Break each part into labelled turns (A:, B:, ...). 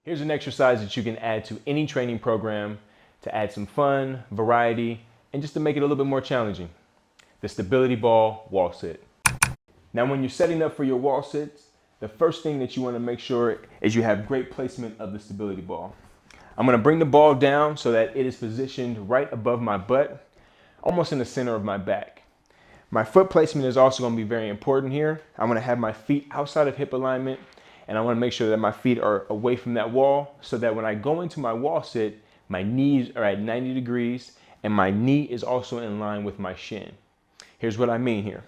A: Here's an exercise that you can add to any training program to add some fun, variety, and just to make it a little bit more challenging. The stability ball wall sit. Now when you're setting up for your wall sits, the first thing that you want to make sure is you have great placement of the stability ball. I'm going to bring the ball down so that it is positioned right above my butt, almost in the center of my back. My foot placement is also going to be very important here. I'm going to have my feet outside of hip alignment, and I want to make sure that my feet are away from that wall so that when I go into my wall sit, my knees are at 90 degrees and my knee is also in line with my shin. Here's what I mean here.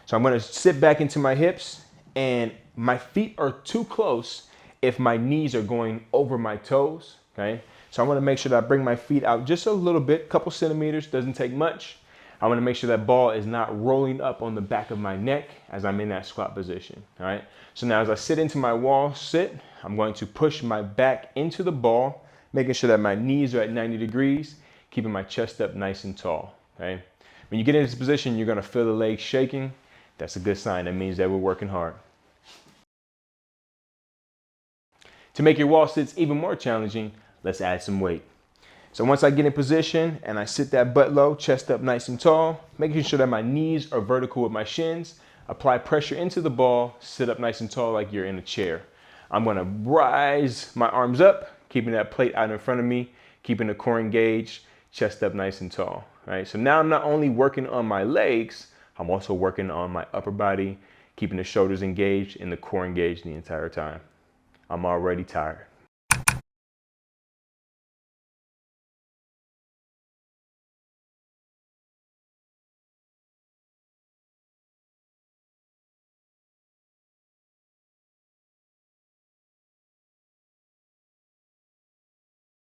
A: So I'm going to sit back into my hips, and my feet are too close if my knees are going over my toes, okay? So I want to make sure that I bring my feet out just a little bit, couple centimeters, doesn't take much. I want to make sure that ball is not rolling up on the back of my neck as I'm in that squat position, all right? So now as I sit into my wall sit, I'm going to push my back into the ball, making sure that my knees are at 90 degrees, keeping my chest up nice and tall, okay? When you get in this position, you're going to feel the legs shaking. That's a good sign. That means that we're working hard. To make your wall sits even more challenging, let's add some weight. So once I get in position and I sit that butt low, chest up nice and tall, making sure that my knees are vertical with my shins, apply pressure into the ball, sit up nice and tall like you're in a chair. I'm going to rise my arms up, keeping that plate out in front of me, keeping the core engaged, chest up nice and tall. Right? So now I'm not only working on my legs, I'm also working on my upper body, keeping the shoulders engaged and the core engaged the entire time. I'm already tired.